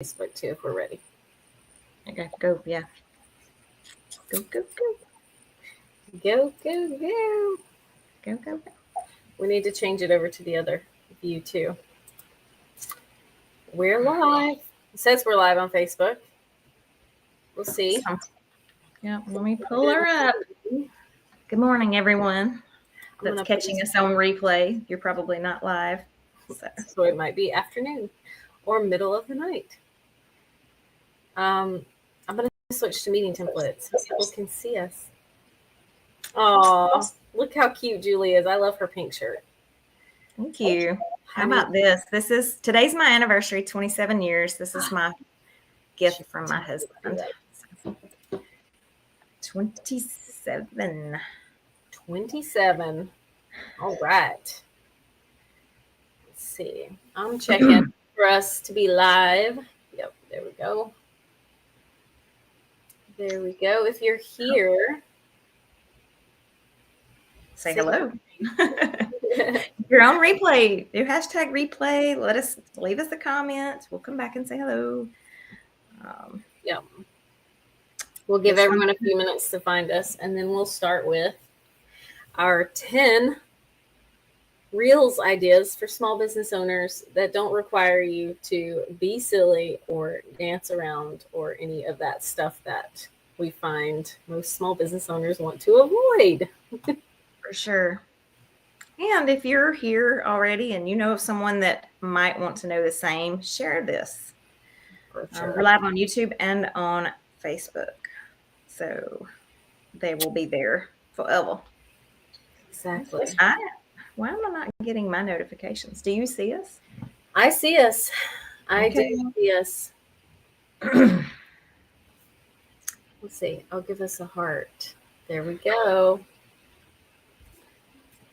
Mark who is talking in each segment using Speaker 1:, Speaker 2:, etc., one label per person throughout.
Speaker 1: Facebook too if we're ready.
Speaker 2: Okay, go. Yeah. Go.
Speaker 1: Go, go, go.
Speaker 2: Go.
Speaker 1: We need to change it over to the other view too. We're live. It says we're live on Facebook. We'll see.
Speaker 2: Yeah, let me pull her up. Good morning, everyone. That's catching us on replay. You're probably not live.
Speaker 1: So it might be afternoon or middle of the night. I'm going to switch to meeting templates so people can see us. Oh, look how cute Julie is. I love her pink shirt.
Speaker 2: Thank you. How about this? Today's my anniversary, 27 years. This is my gift from my husband. 27.
Speaker 1: 27. All right. Let's see. I'm checking for us to be live. Yep, there we go. There we go. If you're here,
Speaker 2: say hello. If you're on replay, do hashtag replay. Leave us a comment. We'll come back and say hello.
Speaker 1: Yep. We'll give everyone a few minutes to find us, and then we'll start with our 10 Reels ideas for small business owners that don't require you to be silly or dance around or any of that stuff that we find most small business owners want to avoid.
Speaker 2: For sure. And if you're here already and you know of someone that might want to know the same, share this. For sure. We're live on YouTube and on Facebook. So they will be there forever.
Speaker 1: Exactly.
Speaker 2: Why am I not getting my notifications? Do you see us?
Speaker 1: I see us. I do see us. Let's see. I'll give us a heart. There we go.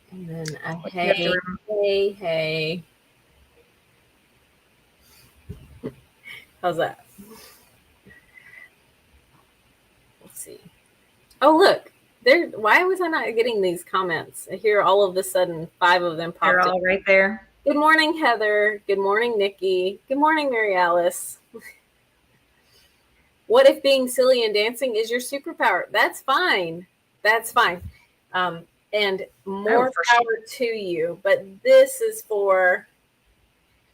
Speaker 1: And then a hey. How's that? Let's see. Oh, look. Why was I not getting these comments? Here, all of a sudden, 5 of them popped.
Speaker 2: They're all right there.
Speaker 1: Good morning, Heather. Good morning, Nikki. Good morning, Mary Alice. What if being silly and dancing is your superpower? That's fine. That's fine. And more power to you. But this is for,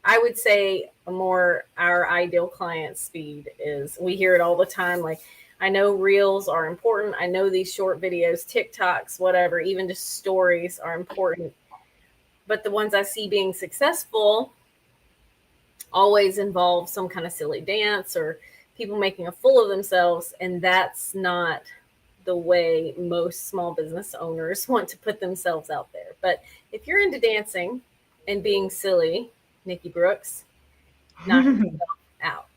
Speaker 1: I would say, more our ideal client speed is. We hear it all the time. Like, I know Reels are important. I know these short videos, TikToks, whatever, even just stories are important. But the ones I see being successful always involve some kind of silly dance or people making a fool of themselves. And that's not the way most small business owners want to put themselves out there. But if you're into dancing and being silly, Nikki Brooks, knock yourself out.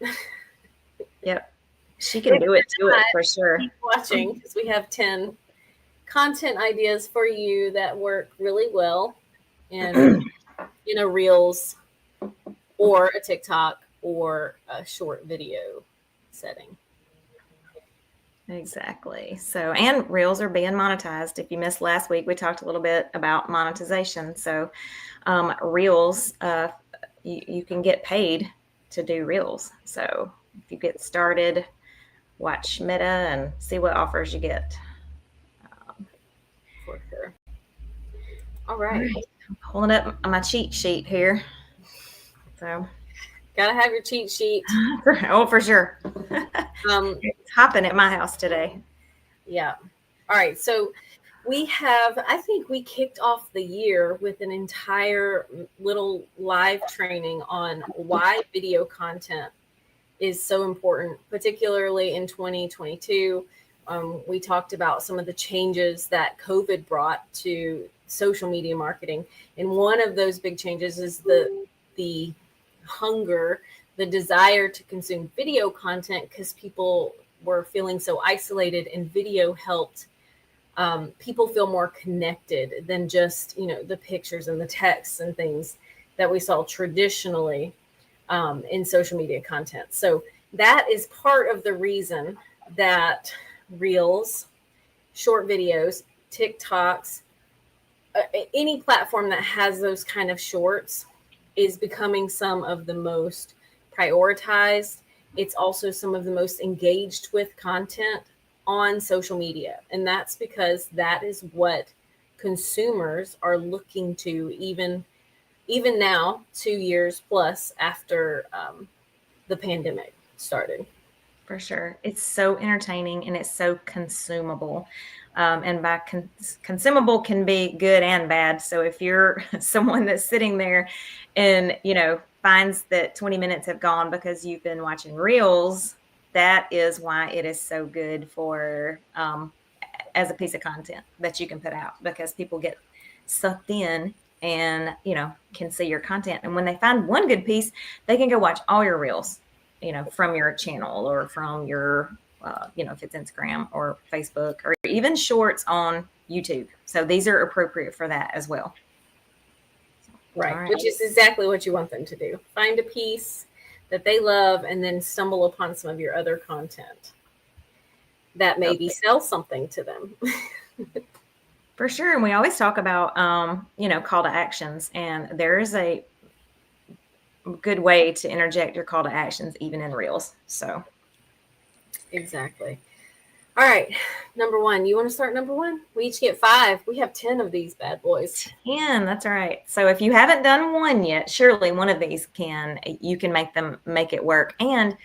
Speaker 2: Yep. She can do it for sure.
Speaker 1: Keep watching because we have 10 content ideas for you that work really well in Reels or a TikTok or a short video setting.
Speaker 2: Exactly. So, and Reels are being monetized. If you missed last week, we talked a little bit about monetization. So Reels, you can get paid to do Reels. So if you get started, watch Meta and see what offers you get.
Speaker 1: For sure. All right.
Speaker 2: I'm pulling up my cheat sheet here. So
Speaker 1: gotta have your cheat sheet.
Speaker 2: Oh, for sure. It's hopping at my house today.
Speaker 1: Yeah. All right. So I think we kicked off the year with an entire little live training on why video content is so important, particularly in 2022. We talked about some of the changes that COVID brought to social media marketing. And one of those big changes is the hunger, the desire to consume video content because people were feeling so isolated, and video helped people feel more connected than just, the pictures and the texts and things that we saw traditionally in social media content. So that is part of the reason that Reels, short videos, TikToks, any platform that has those kind of shorts is becoming some of the most prioritized It's also some of the most engaged with content on social media. And that's because that is what consumers are looking to, even now, 2 years plus after the pandemic started.
Speaker 2: For sure. It's so entertaining and it's so consumable. And by consumable can be good and bad. So if you're someone that's sitting there and, finds that 20 minutes have gone because you've been watching reels, that is why it is so good for as a piece of content that you can put out, because people get sucked in and, can see your content. And when they find one good piece, they can go watch all your reels, from your channel or from your, if it's Instagram or Facebook or even shorts on YouTube. So these are appropriate for that as well.
Speaker 1: Right. Which is exactly what you want them to do. Find a piece that they love and then stumble upon some of your other content that maybe sell something to them.
Speaker 2: For sure. And we always talk about, call to actions, and there is a good way to interject your call to actions even in reels. So
Speaker 1: exactly. All right, number one. You want to start number one? We each get 5. We have 10 of these bad boys.
Speaker 2: 10, that's right. So if you haven't done one yet, surely one of these you can make it work. And,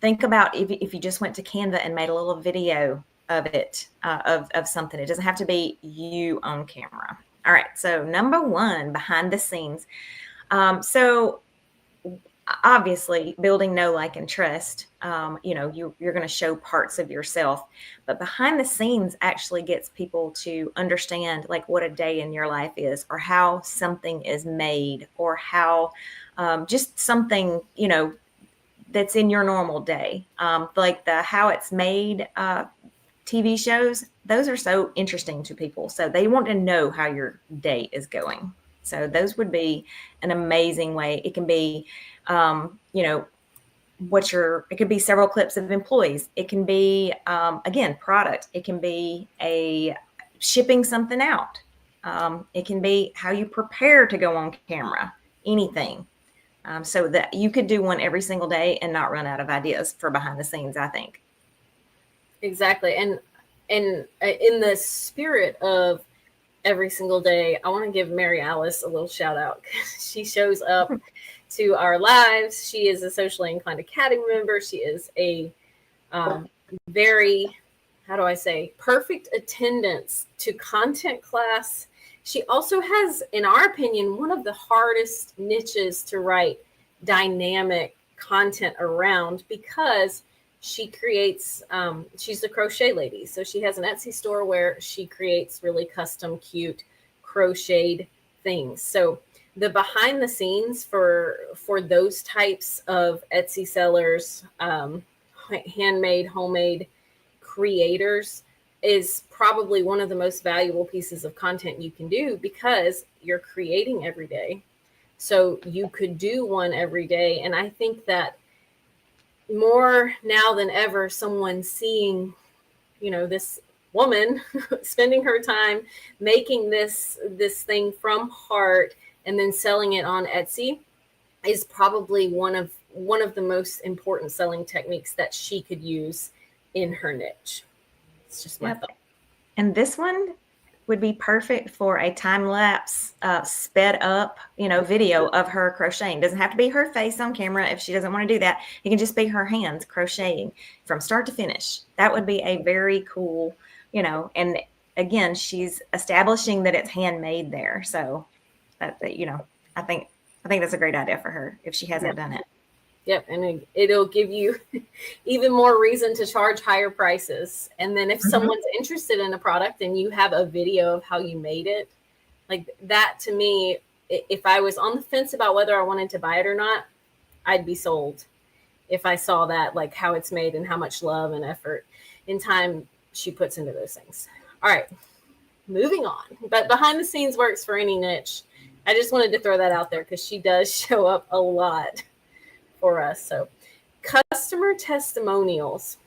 Speaker 2: think about if you just went to Canva and made a little video of it, of something. It doesn't have to be you on camera. All right, so number one, behind the scenes. So obviously building know, like, and trust, you're going to show parts of yourself, but behind the scenes actually gets people to understand like what a day in your life is, or how something is made, or how just something, that's in your normal day. Like the how it's made TV shows, those are so interesting to people. So they want to know how your day is going. So those would be an amazing way. It can be, it could be several clips of employees. It can be, again, product. It can be a shipping something out. It can be how you prepare to go on camera, anything. So that you could do one every single day and not run out of ideas for behind the scenes, I think.
Speaker 1: Exactly. And in the spirit of every single day, I want to give Mary Alice a little shout out. She shows up to our lives. She is a socially inclined academy member. She is a very, how do I say, perfect attendance to content class. She also has, in our opinion, one of the hardest niches to write dynamic content around, because she creates, she's the crochet lady. So she has an Etsy store where she creates really custom, cute, crocheted things. So the behind the scenes for those types of Etsy sellers, handmade, homemade creators, is probably one of the most valuable pieces of content you can do, because you're creating every day. So you could do one every day. And I think that more now than ever, someone seeing, this woman spending her time making this thing from heart and then selling it on Etsy is probably one of the most important selling techniques that she could use in her niche. It's just my thought.
Speaker 2: And this one would be perfect for a time lapse, sped up, video of her crocheting. Doesn't have to be her face on camera if she doesn't want to do that. It can just be her hands crocheting from start to finish. That would be a very cool, and again, she's establishing that it's handmade there. So that I think that's a great idea for her if she hasn't done it.
Speaker 1: Yep, and it'll give you even more reason to charge higher prices. And then if someone's interested in a product and you have a video of how you made it, like that, to me, if I was on the fence about whether I wanted to buy it or not, I'd be sold if I saw that, like how it's made and how much love and effort and time she puts into those things. All right, moving on. But behind the scenes works for any niche. I just wanted to throw that out there because she does show up a lot for us. So customer testimonials.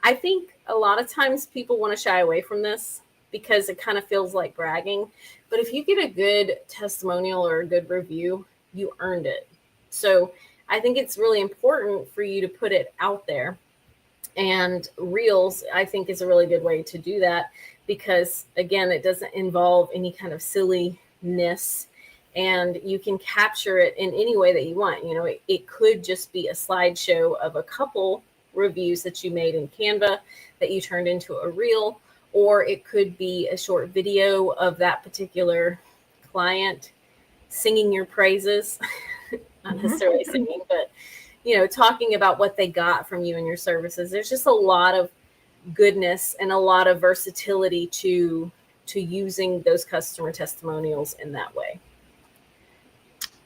Speaker 1: I think a lot of times people want to shy away from this because it kind of feels like bragging. But if you get a good testimonial or a good review, you earned it. So I think it's really important for you to put it out there. And Reels, I think, is a really good way to do that because, again, it doesn't involve any kind of silliness, and you can capture it in any way that you want. You know, it could just be a slideshow of a couple reviews that you made in Canva that you turned into a reel, or it could be a short video of that particular client singing your praises, not necessarily singing, but talking about what they got from you and your services. There's just a lot of goodness and a lot of versatility to using those customer testimonials in that way.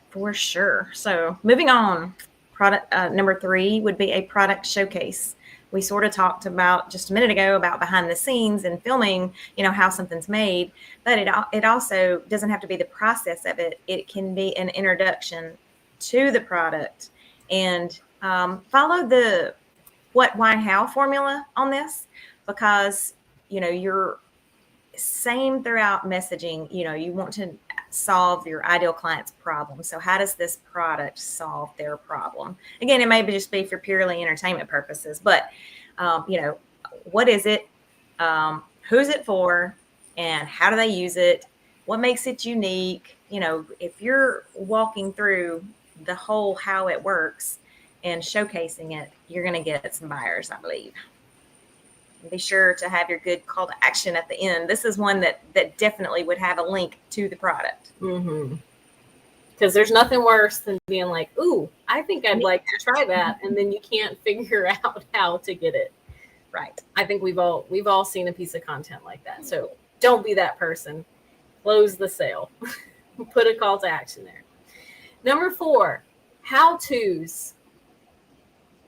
Speaker 2: For sure. So moving on, product number 3 would be a product showcase. We sort of talked about just a minute ago about behind the scenes and filming, how something's made, but it also doesn't have to be the process of it. It can be an introduction to the product, and follow the what, why, how formula on this, because you're same throughout messaging. You want to solve your ideal client's problem. So how does this product solve their problem? Again, it may just be for purely entertainment purposes, but what is it? Who's it for? And how do they use it? What makes it unique? If you're walking through the whole how it works and showcasing it, you're going to get some buyers, I believe. Be sure to have your good call to action at the end. This is one that definitely would have a link to the product.
Speaker 1: Because there's nothing worse than being like, ooh, I think I'd like to try that, and then you can't figure out how to get it.
Speaker 2: Right.
Speaker 1: I think we've all seen a piece of content like that. So don't be that person. Close the sale. Put a call to action there. Number 4, how-tos.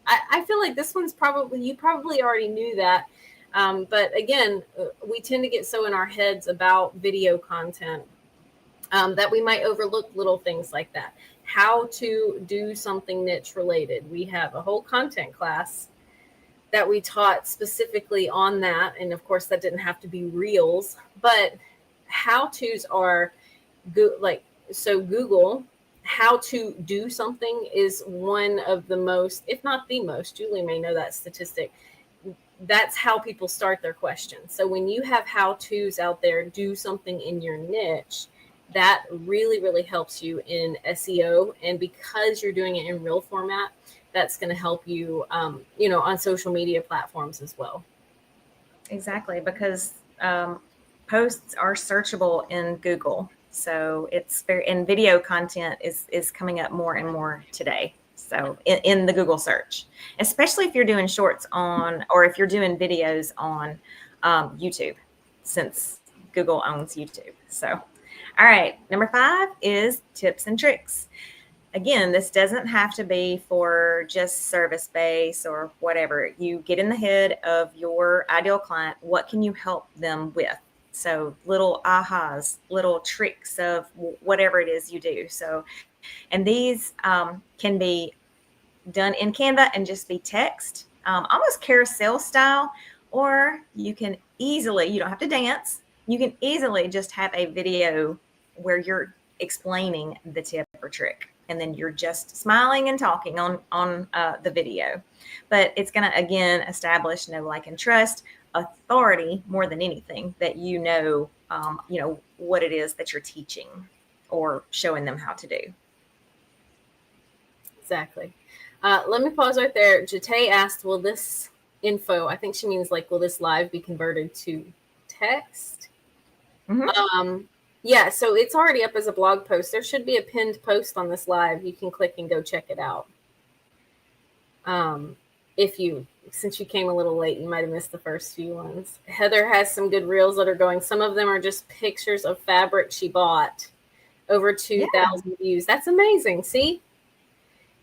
Speaker 1: I feel like this one's you probably already knew that. But again, we tend to get so in our heads about video content that we might overlook little things like that. How to do something niche related. We have a whole content class that we taught specifically on that. And of course, that didn't have to be Reels, but how-tos are Google, how to do something is one of the most, if not the most, Julie may know that statistic. That's how people start their questions. So when you have how-tos out there, do something in your niche, that really, really helps you in SEO. And because you're doing it in reel format, that's going to help you, on social media platforms as well.
Speaker 2: Exactly, because posts are searchable in Google. So it's and video content is coming up more and more today. So in the Google search, especially if you're doing shorts or if you're doing videos on YouTube, since Google owns YouTube. So, all right, number 5 is tips and tricks. Again, this doesn't have to be for just service base or whatever. You get in the head of your ideal client. What can you help them with? So little ahas, little tricks of whatever it is you do. So, and these can be done in Canva and just be text, almost carousel style, or you can easily, you don't have to dance. You can easily just have a video where you're explaining the tip or trick, and then you're just smiling and talking on the video. But it's going to, again, establish know, like, and trust, authority more than anything, that what it is that you're teaching or showing them how to do.
Speaker 1: Exactly. Let me pause right there. Jate asked, will this info, I think she means will this live be converted to text? Yeah, so it's already up as a blog post. There should be a pinned post on this live. You can click and go check it out. Since you came a little late, you might have missed the first few ones. Heather has some good reels that are going. Some of them are just pictures of fabric she bought. Over 2,000 views. That's amazing. See?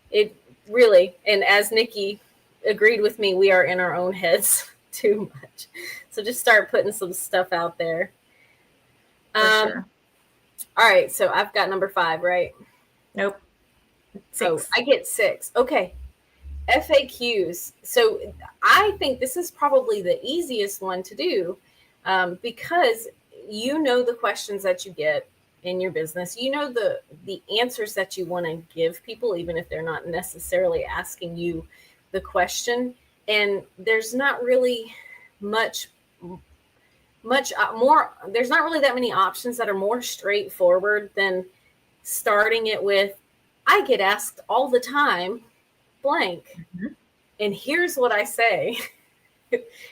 Speaker 1: It really, and as Nikki agreed with me, we are in our own heads too much. So just start putting some stuff out there.
Speaker 2: Sure.
Speaker 1: All right, so I've got number 5, right?
Speaker 2: Nope. 6.
Speaker 1: Oh, I get 6. Okay. FAQs. So I think this is probably the easiest one to do because the questions that you get. in your business. You know the answers that you want to give people, even if they're not necessarily asking you the question. And there's not really much more, there's not really that many options that are more straightforward than starting it with, I get asked all the time, blank.
Speaker 2: Mhm.
Speaker 1: And here's what I say.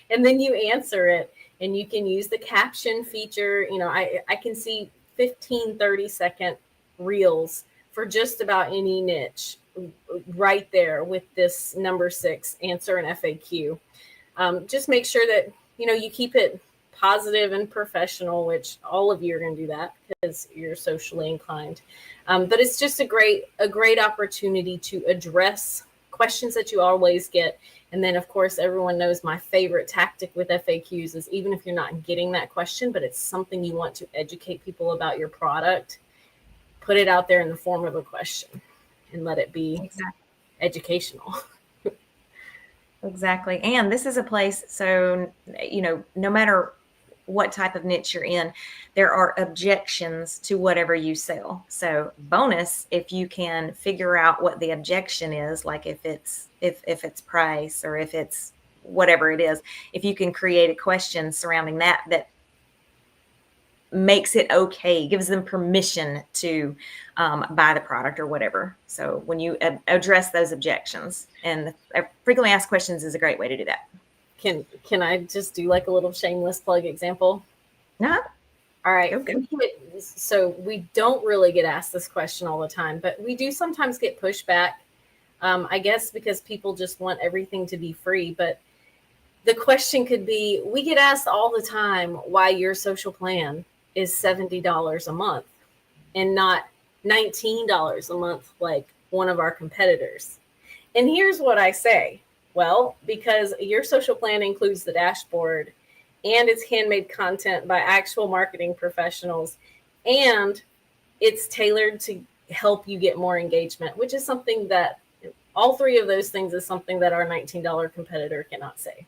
Speaker 1: And then you answer it, and you can use the caption feature. You know, I can see 15, 30-second reels for just about any niche right there with this number 6, answer an FAQ. Just make sure that, you know, you keep it positive and professional, which all of you are going to do that because you're socially inclined. But it's just a great opportunity to address questions that you always get. And then, of course, everyone knows my favorite tactic with FAQs is, even if you're not getting that question, but it's something you want to educate people about your product, put it out there in the form of a question and let it be
Speaker 2: Exactly.
Speaker 1: educational.
Speaker 2: Exactly. And this is a place, so, you know, no matter what type of niche you're in, there are objections to whatever you sell. So bonus, if you can figure out what the objection is, like if it's price, or if it's whatever it is, if you can create a question surrounding that makes it okay, gives them permission to buy the product or whatever. So when you address those objections, and frequently asked questions is a great way to do that.
Speaker 1: Can I just do like a little shameless plug example?
Speaker 2: No.
Speaker 1: All right.
Speaker 2: Okay.
Speaker 1: So we don't really get asked this question all the time, but we do sometimes get pushback. I guess because people just want everything to be free. But the question could be, we get asked all the time why your social plan is $70 a month and not $19 a month like one of our competitors. And here's what I say. Well, because your social plan includes the dashboard, and it's handmade content by actual marketing professionals, and it's tailored to help you get more engagement, which is something that all three of those things is something that our $19 competitor cannot say.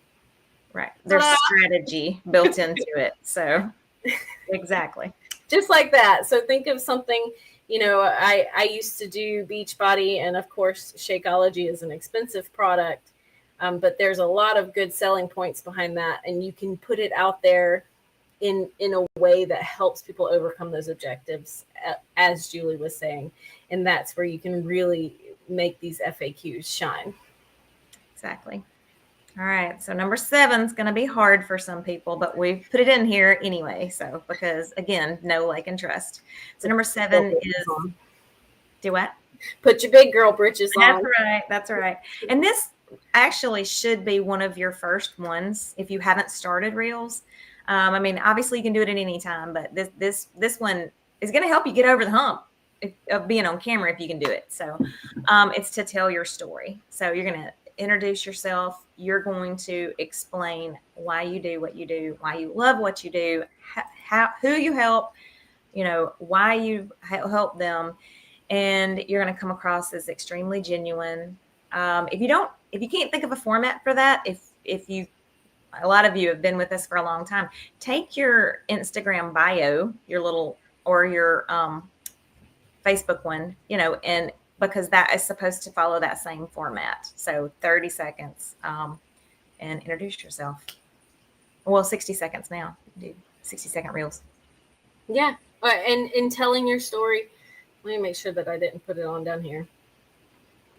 Speaker 2: Right. There's strategy built into it. So exactly.
Speaker 1: Just like that. So think of something, you know, I used to do Beachbody, and of course, Shakeology is an expensive product. But there's a lot of good selling points behind that, and you can put it out there in a way that helps people overcome those objectives, as Julie was saying. And that's where you can really make these FAQs shine.
Speaker 2: Exactly. All right. So number 7 is going to be hard for some people, but we've put it in here anyway. So because, again, know, like, and trust. So number 7 is do what?
Speaker 1: Put your big girl britches on.
Speaker 2: That's right. That's right. And this actually should be one of your first ones if you haven't started Reels. I mean, obviously you can do it at any time, but this one is going to help you get over the hump of being on camera if you can do it. So it's to tell your story. So you're going to introduce yourself. You're going to explain why you do what you do, why you love what you do, who you help, you know, why you help them. And you're going to come across as extremely genuine. If you can't think of a format for that, if you, a lot of you have been with us for a long time, take your Instagram bio, your little, or your Facebook one, you know, and because that is supposed to follow that same format. So 30 seconds and introduce yourself. Well, 60 seconds now. Do 60-second reels.
Speaker 1: Yeah. And in telling your story, let me make sure that I didn't put it on down here.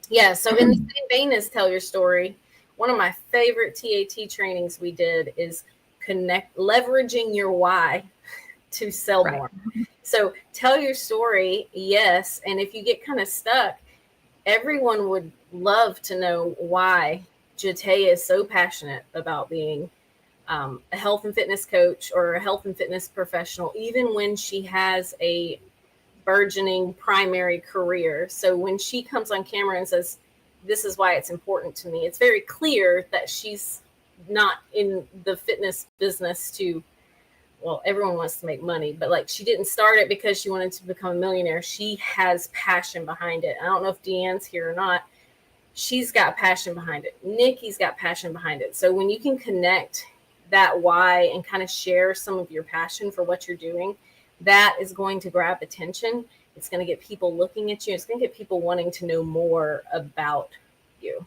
Speaker 1: Yeah. So in the same vein as tell your story, one of my favorite TAT trainings we did is leveraging your why to sell more. So tell your story. Yes. And if you get kind of stuck, everyone would love to know why Jate is so passionate about being a health and fitness coach or a health and fitness professional, even when she has a burgeoning primary career. So when she comes on camera and says, this is why it's important to me, it's very clear that she's not in the fitness business to, well, everyone wants to make money, but like, she didn't start it because she wanted to become a millionaire. She has passion behind it. I don't know if Deanne's here or not. She's got passion behind it. Nikki's got passion behind it. So when you can connect that why and kind of share some of your passion for what you're doing, that is going to grab attention. It's going to get people looking at you. It's going to get people wanting to know more about you.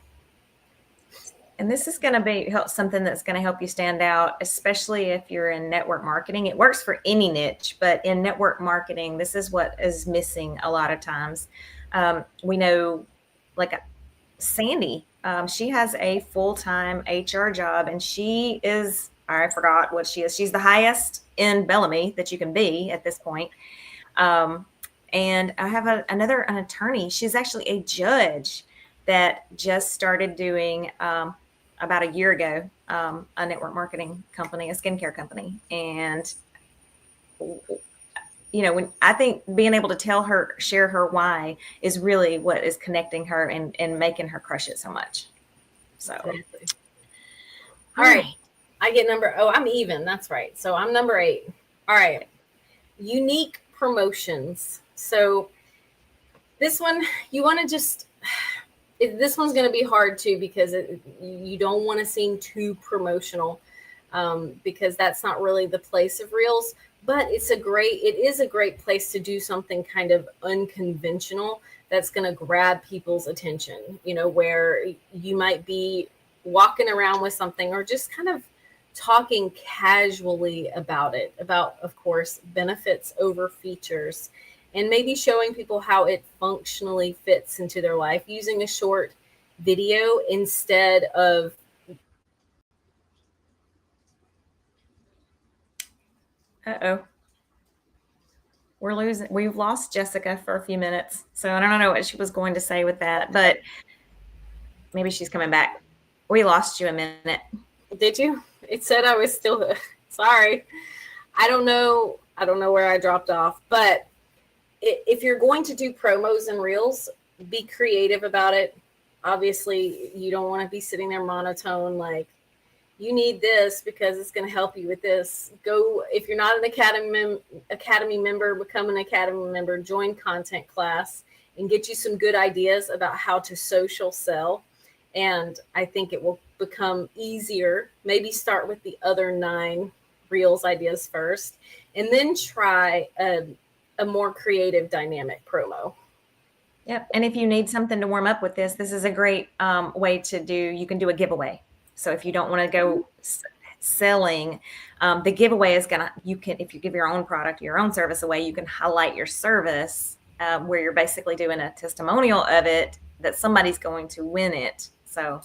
Speaker 2: And this is going to be something that's going to help you stand out, especially if you're in network marketing. It works for any niche, but in network marketing, this is what is missing a lot of times. We know, like Sandy, she has a full-time HR job, and she is, I forgot what she is. She's the highest in Bellamy that you can be at this point. And I have an attorney. She's actually a judge that just started doing about a year ago a network marketing company, a skincare company. And when I think being able to share her why is really what is connecting her and making her crush it so much. So,
Speaker 1: exactly. All right. I get I'm even. That's right. So I'm number 8. All right. Unique promotions. So this one, you want to just, this one's going to be hard too, because you don't want to seem too promotional, because that's not really the place of Reels. But it is a great place to do something kind of unconventional that's going to grab people's attention, where you might be walking around with something, or just kind of talking casually about it, about, of course, benefits over features, and maybe showing people how it functionally fits into their life using a short video instead of.
Speaker 2: Uh-oh. We've lost Jessica for a few minutes. So I don't know what she was going to say with that, but maybe she's coming back. We lost you a minute.
Speaker 1: Did you? It said I was still sorry. I don't know where I dropped off, but if you're going to do promos and Reels, be creative about it. Obviously, you don't want to be sitting there monotone, like, you need this because it's going to help you with this. Go, if you're not an academy member, become an academy member, join content class, and get you some good ideas about how to social sell. And I think it will become easier. Maybe start with the other 9 Reels ideas first, and then try a more creative, dynamic promo.
Speaker 2: Yep. And if you need something to warm up with this is a great way to do. You can do a giveaway. So if you don't want to go selling, the giveaway is if you give your own product, your own service away, you can highlight your service where you're basically doing a testimonial of it, that somebody's going to win it. So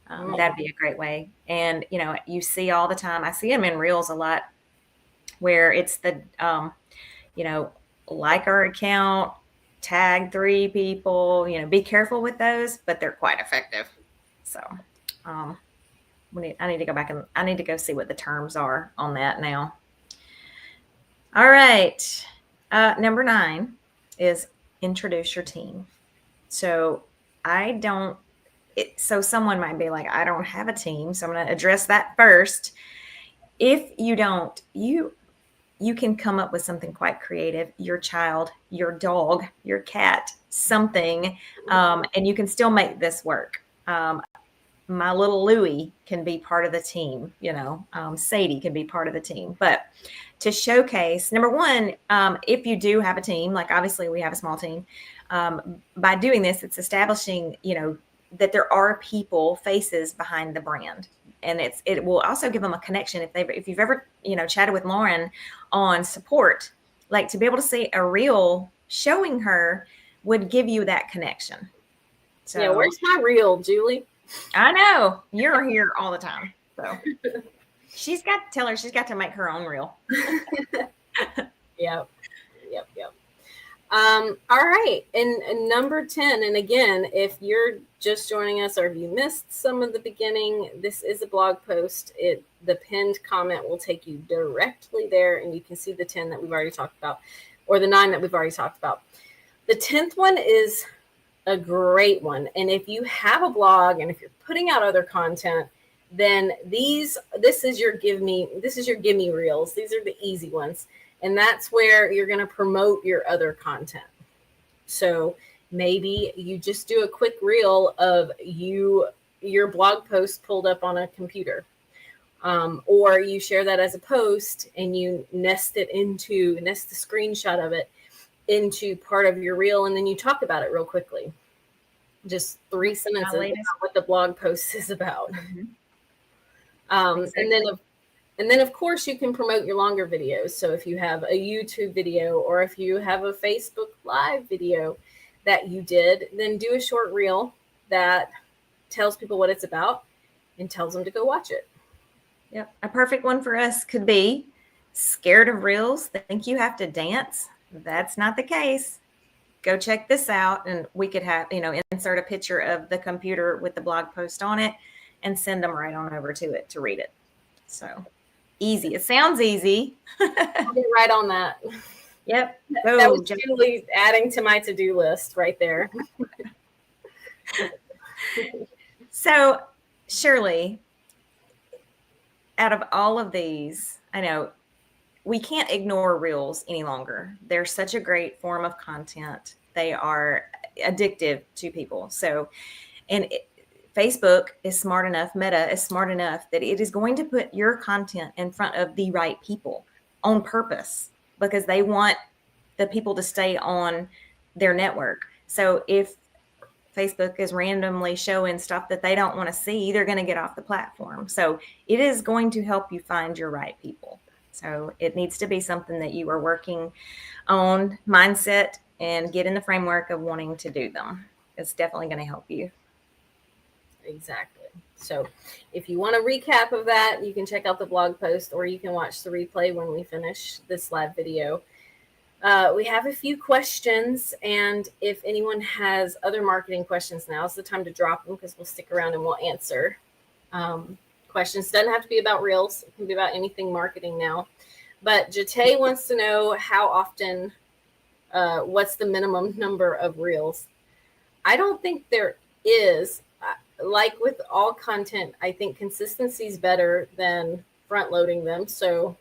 Speaker 2: that'd be a great way. And, you see all the time, I see them in Reels a lot, where it's the, like our account, tag 3 people, be careful with those, but they're quite effective. So, I need to go back and I need to go see what the terms are on that now. All right. Number 9 is introduce your team. So so someone might be like, I don't have a team. So I'm going to address that first. If you don't, you can come up with something quite creative. Your child, your dog, your cat, something, and you can still make this work. My little Louie can be part of the team, Sadie can be part of the team. But to showcase, number 1, if you do have a team, like obviously we have a small team, by doing this, it's establishing, that there are faces behind the brand. And it will also give them a connection. If you've ever, chatted with Lauren on support, like to be able to see a reel showing her would give you that connection. So
Speaker 1: yeah, where's my reel, Julie?
Speaker 2: I know you're here all the time. So she's got to make her own reel.
Speaker 1: Yep. All right. And number 10, and again, if you're just joining us or if you missed some of the beginning, this is a blog post. The pinned comment will take you directly there, and you can see the 10 that we've already talked about, or the 9 that we've already talked about. The 10th one is a great one. And if you have a blog and if you're putting out other content, then this is your give me reels. These are the easy ones. And that's where you're going to promote your other content. So maybe you just do a quick reel of your blog post pulled up on a computer, Or you share that as a post and you nest the screenshot of it into part of your reel, and then you talk about it real quickly. Just 3 sentences about what the blog post is about. Exactly. And then of course you can promote your longer videos. So if you have a YouTube video or if you have a Facebook Live video that you did, then do a short reel that tells people what it's about and tells them to go watch it.
Speaker 2: Yep. A perfect one for us could be scared of reels, think you have to dance. That's not the case. Go check this out. And we could have, insert a picture of the computer with the blog post on it and send them right on over to it to read it. So easy. It sounds easy.
Speaker 1: I'll get right on that.
Speaker 2: Yep.
Speaker 1: That was Julie adding to my to-do list right there.
Speaker 2: So Shirley, out of all of these, I know we can't ignore reels any longer. They're such a great form of content. They are addictive to people. So, Facebook is smart enough, Meta is smart enough that it is going to put your content in front of the right people on purpose because they want the people to stay on their network. So if Facebook is randomly showing stuff that they don't want to see, they're going to get off the platform. So it is going to help you find your right people. So it needs to be something that you are working on mindset and get in the framework of wanting to do them. It's definitely going to help you.
Speaker 1: Exactly. So if you want a recap of that, you can check out the blog post or you can watch the replay when we finish this live video. We have a few questions, and if anyone has other marketing questions, now is the time to drop them because we'll stick around and we'll answer questions. Doesn't have to be about Reels. It can be about anything marketing now. But Jate wants to know how often, what's the minimum number of Reels? I don't think there is. Like with all content, I think consistency is better than front loading them. So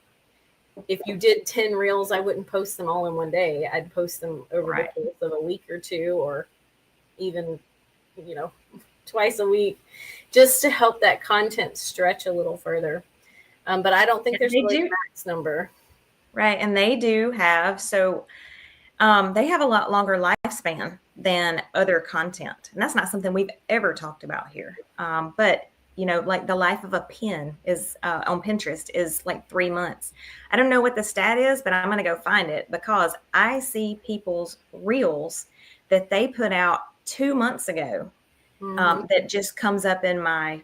Speaker 1: if you did 10 reels, I wouldn't post them all in one day. I'd post them over the course of a week or two, or even, twice a week, just to help that content stretch a little further. But I don't think there's really a max number.
Speaker 2: Right. And they do have, they have a lot longer lifespan than other content. And that's not something we've ever talked about here. But like the life of a pin is on Pinterest is like 3 months. I don't know what the stat is, but I'm going to go find it because I see people's reels that they put out 2 months ago that just comes up in my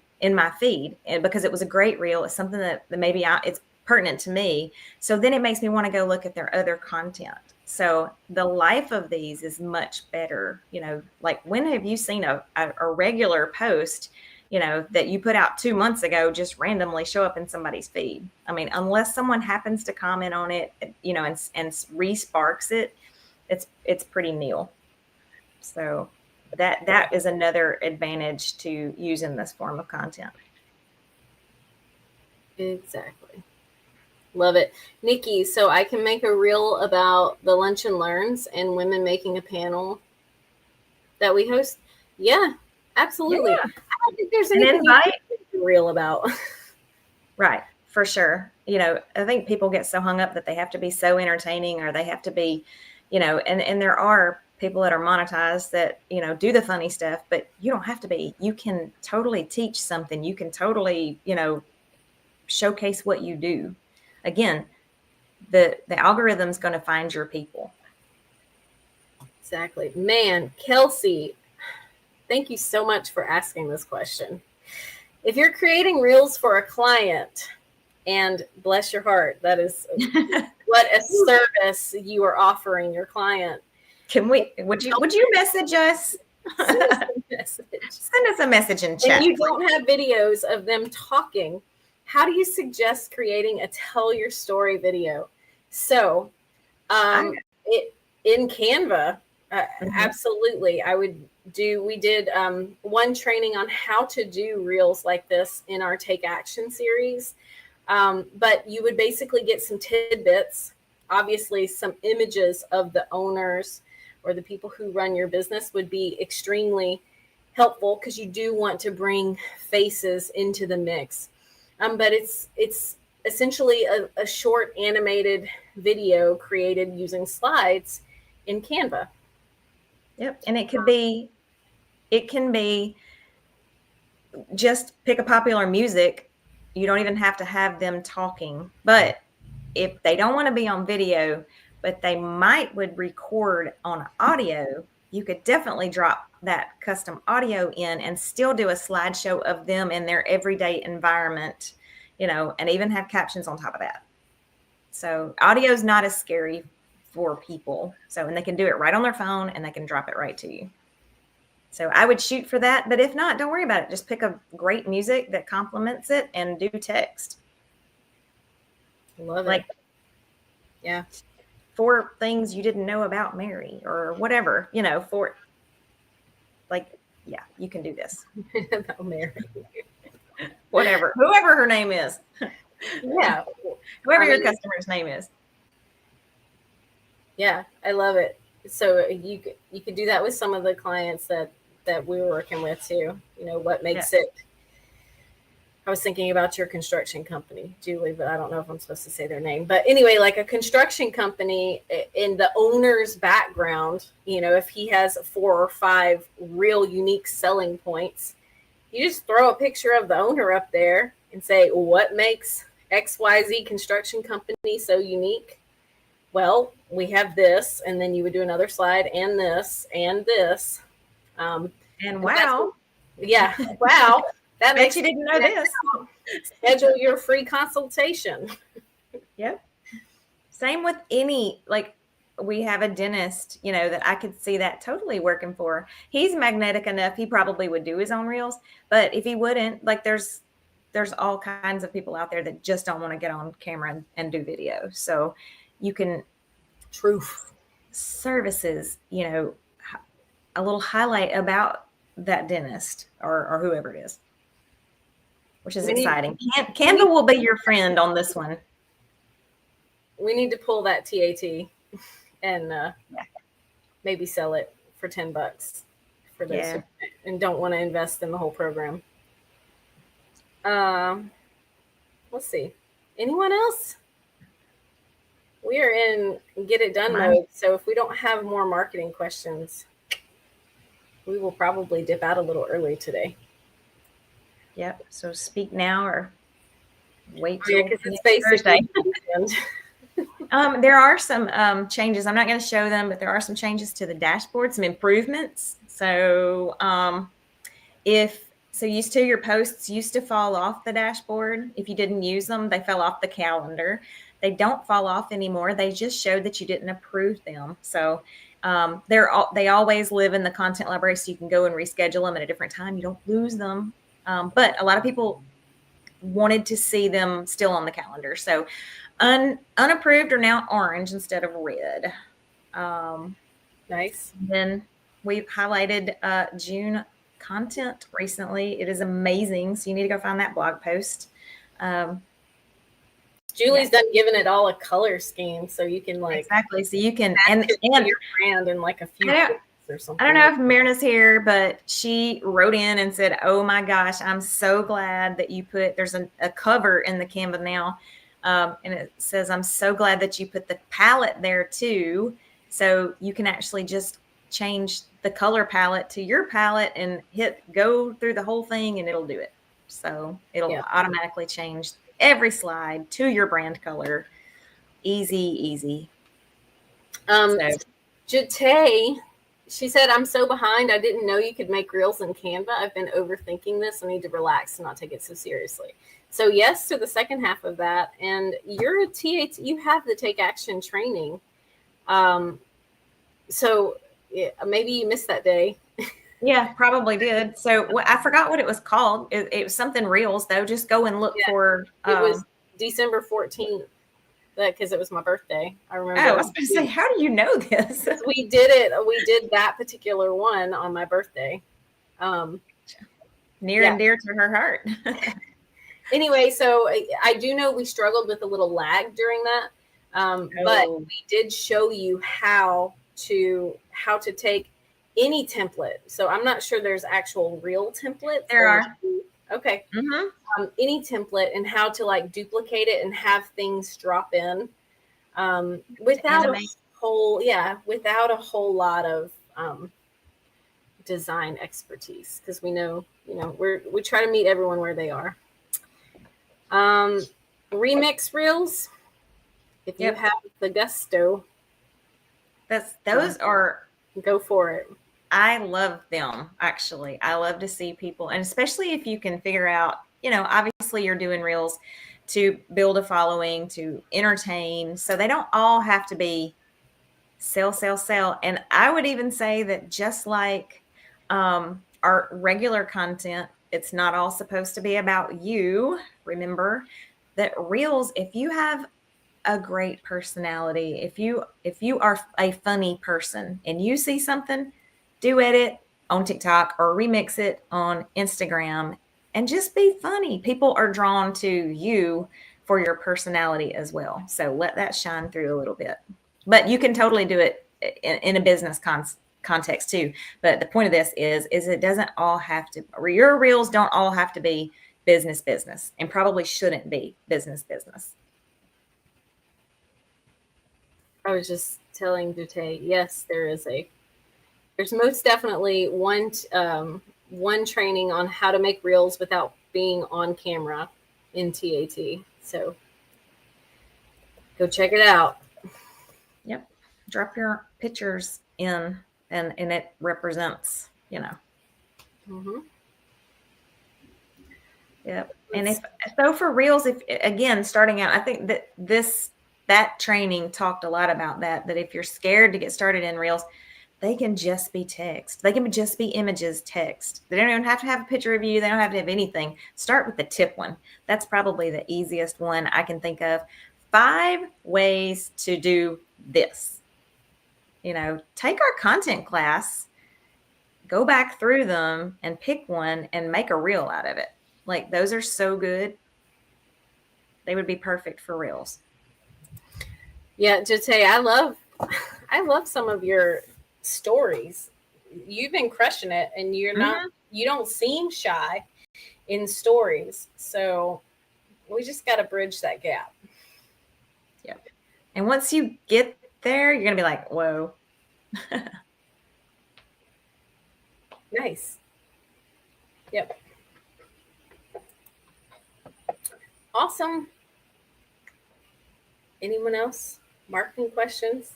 Speaker 2: feed. And because it was a great reel, it's something that maybe it's pertinent to me. So then it makes me want to go look at their other content. So the life of these is much better. Like when have you seen a regular post, that you put out 2 months ago, just randomly show up in somebody's feed? I mean, unless someone happens to comment on it, and re-sparks it, it's pretty nil. So that is another advantage to using this form of content.
Speaker 1: Exactly. Love it. Nikki, so I can make a reel about the Lunch and Learns and women making a panel that we host? Yeah, absolutely. Yeah. I don't think there's anything real about.
Speaker 2: Right, for sure. I think people get so hung up that they have to be so entertaining, or they have to be, and there are people that are monetized that, do the funny stuff, but you don't have to be. You can totally teach something. You can totally, showcase what you do. Again, the algorithm's going to find your people.
Speaker 1: Exactly. Man, Kelsey, thank you so much for asking this question. If you're creating reels for a client, and bless your heart, that is what a service you are offering your client.
Speaker 2: Would you message us? Send us a message in chat.
Speaker 1: And you don't have videos of them talking. How do you suggest creating a tell your story video? So in Canva, absolutely. We did one training on how to do reels like this in our Take Action series. But you would basically get some tidbits, obviously some images of the owners or the people who run your business would be extremely helpful because you do want to bring faces into the mix. But it's essentially a short animated video created using slides in Canva.
Speaker 2: Yep. And it can be just pick a popular music. You don't even have to have them talking. But if they don't want to be on video, but they would record on audio, you could definitely drop that custom audio in and still do a slideshow of them in their everyday environment, and even have captions on top of that. So audio is not as scary for people. And they can do it right on their phone and they can drop it right to you. So I would shoot for that, but if not, don't worry about it. Just pick a great music that complements it and do text.
Speaker 1: Love it. Yeah.
Speaker 2: 4 things you didn't know about Mary or whatever, yeah, you can do this.
Speaker 1: About Mary.
Speaker 2: Whatever, whoever her name is.
Speaker 1: Yeah.
Speaker 2: Whoever your customer's name is.
Speaker 1: Yeah, I love it. So you could do that with some of the clients that we were working with too. What makes it. I was thinking about your construction company, Julie, but I don't know if I'm supposed to say their name. But anyway, like a construction company, in the owner's background, if he has 4 or 5 real unique selling points, you just throw a picture of the owner up there and say, what makes XYZ construction company so unique? Well, we have this, and then you would do another slide and this and this.
Speaker 2: And wow.
Speaker 1: Yeah. Wow. That makes
Speaker 2: you didn't know this.
Speaker 1: Schedule your free consultation.
Speaker 2: Yep. Same with we have a dentist, that I could see that totally working for. He's magnetic enough. He probably would do his own reels, but if he wouldn't, there's all kinds of people out there that just don't want to get on camera and do video. So you can
Speaker 1: truth
Speaker 2: services, a little highlight about that dentist or whoever it is, which is exciting. Canva will be your friend on this one.
Speaker 1: We need to pull that TAT and maybe sell it for $10 for those and don't want to invest in the whole program. Let's see. Anyone else? We are in get it done mode. So if we don't have more marketing questions, we will probably dip out a little early today.
Speaker 2: Yep. So speak now or wait till
Speaker 1: it's Thursday.
Speaker 2: There are some changes. I'm not going to show them, but there are some changes to the dashboard, some improvements. So your posts used to fall off the dashboard. If you didn't use them, they fell off the calendar. They don't fall off anymore. They just showed that you didn't approve them. So they always live in the content library, so you can go and reschedule them at a different time. You don't lose them. But a lot of people wanted to see them still on the calendar. So unapproved are now orange instead of red.
Speaker 1: Nice.
Speaker 2: Then we've highlighted June content recently. It is amazing. So you need to go find that blog post.
Speaker 1: Julie's done giving it all a color scheme, so you can
Speaker 2: exactly. So you can
Speaker 1: and your brand in a few or something.
Speaker 2: I don't know if Myrna's here, but she wrote in and said, "Oh my gosh, I'm so glad that you put." There's a cover in the Canva now, and it says, "I'm so glad that you put the palette there too, so you can actually just change the color palette to your palette and go through the whole thing, and it'll do it. So it'll automatically change every slide to your brand color. Easy.
Speaker 1: Jate, she said, I'm so behind. I didn't know you could make reels in Canva. I've been overthinking this. I need to relax and not take it so seriously. So yes to the second half of that. And you're a TAT, you have the take action training. So maybe you missed that day.
Speaker 2: Yeah, probably did. So I forgot what it was called. It was something Reels, though. Just go and look for.
Speaker 1: It was December 14th, because it was my birthday. I remember.
Speaker 2: Oh, I was going to say, how do you know this?
Speaker 1: We did it. We did that particular one on my birthday.
Speaker 2: Near and dear to her heart.
Speaker 1: Anyway, so I do know we struggled with a little lag during that, but we did show you how to take any template. So I'm not sure there's actual real templates.
Speaker 2: There are.
Speaker 1: Okay.
Speaker 2: Mm-hmm.
Speaker 1: any template and how to like duplicate it and have things drop in without a whole lot of design expertise, because we know, we try to meet everyone where they are. Remix reels, if you have the gusto,
Speaker 2: those are,
Speaker 1: go for it.
Speaker 2: I love them, actually. I love to see people, and especially if you can figure out, obviously you're doing reels to build a following, to entertain, so they don't all have to be sell, sell, sell. And I would even say that just like our regular content, it's not all supposed to be about you. Remember that reels, if you have a great personality, if you are a funny person and you see something, do edit on TikTok or remix it on Instagram and just be funny. People are drawn to you for your personality as well. So let that shine through a little bit. But you can totally do it in a business context too. But the point of this is it doesn't all have to, or your reels don't all have to be business, and probably shouldn't be business.
Speaker 1: I was just telling Dute, yes, there's most definitely one training on how to make reels without being on camera in TAT. So go check it out.
Speaker 2: Yep. Drop your pictures in and it represents,
Speaker 1: Mm-hmm.
Speaker 2: Yep. And so for reels, if again, starting out, I think that training talked a lot about that if you're scared to get started in reels, they can just be text. They can just be images, text. They don't even have to have a picture of you. They don't have to have anything. Start with the tip one. That's probably the easiest one I can think of. 5 ways to do this. Take our content class, go back through them and pick one and make a reel out of it. Like, those are so good. They would be perfect for reels.
Speaker 1: Yeah, Jate, I love some of your stories. You've been crushing it, and you don't seem shy in stories. So we just got to bridge that gap.
Speaker 2: Yep. And once you get there, you're going to be like, whoa.
Speaker 1: Nice. Yep. Awesome. Anyone else? Marketing questions?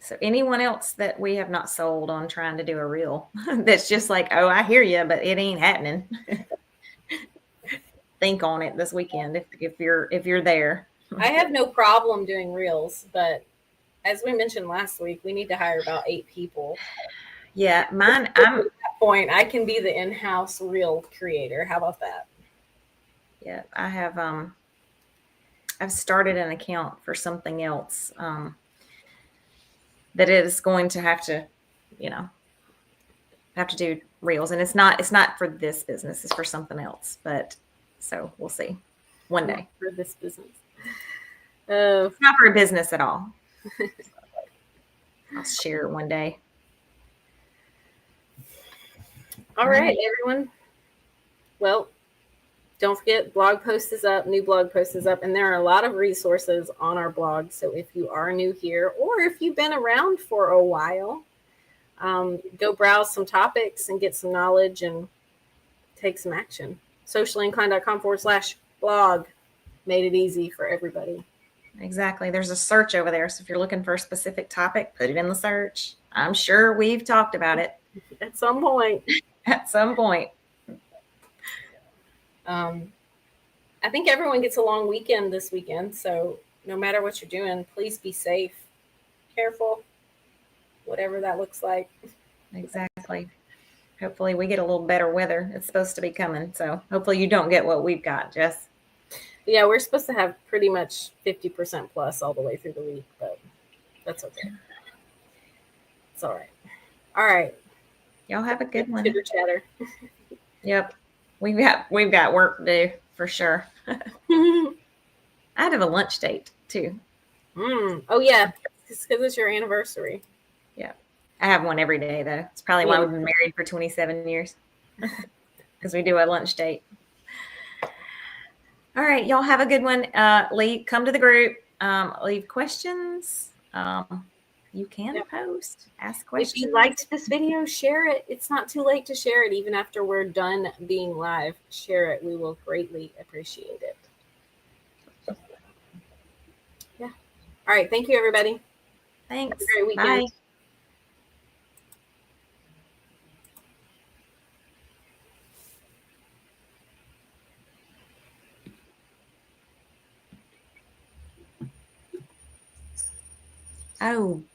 Speaker 2: So anyone else that we have not sold on trying to do a reel that's just like, oh, I hear you, but it ain't happening. Think on it this weekend if you're there.
Speaker 1: I have no problem doing reels, but as we mentioned last week, we need to hire about 8 people.
Speaker 2: Yeah, mine.
Speaker 1: At that point, I can be the in-house reel creator. How about that?
Speaker 2: Yeah, I have. I've started an account for something else that is going to have to do reels, and it's not for this business. It's for something else. But so we'll see one day.
Speaker 1: For this business.
Speaker 2: It's not for a business at all. I'll share it one day.
Speaker 1: All right, everyone. Well, don't forget, blog post is up, new blog post is up, and there are a lot of resources on our blog. So if you are new here, or if you've been around for a while, go browse some topics and get some knowledge and take some action. sociallyinclined.com/blog made it easy for everybody.
Speaker 2: Exactly. There's a search over there. So if you're looking for a specific topic, put it in the search. I'm sure we've talked about it.
Speaker 1: At some point.
Speaker 2: At some point.
Speaker 1: I think everyone gets a long weekend this weekend. So no matter what you're doing, please be safe, careful, whatever that looks like.
Speaker 2: Exactly. Hopefully we get a little better weather. It's supposed to be coming. So hopefully you don't get what we've got, Jess.
Speaker 1: Yeah, we're supposed to have pretty much 50% plus all the way through the week, but that's okay. It's all right. All right.
Speaker 2: Y'all have a good one.
Speaker 1: Chitter chatter.
Speaker 2: Yep. We've got work to do for sure. I have a lunch date too.
Speaker 1: Oh yeah, it's because it's your anniversary.
Speaker 2: Yeah, I have one every day though. It's probably why we've been married for 27 years because we do a lunch date. All right, y'all have a good one. Come to the group, leave questions. You can
Speaker 1: Yep.
Speaker 2: post, ask
Speaker 1: If
Speaker 2: questions.
Speaker 1: you liked this video, share it. It's not too late to share it. Even after we're done being live, share it. We will greatly appreciate it. Yeah. All right. Thank you, everybody.
Speaker 2: Thanks.
Speaker 1: Have a great weekend.
Speaker 2: Bye. Oh.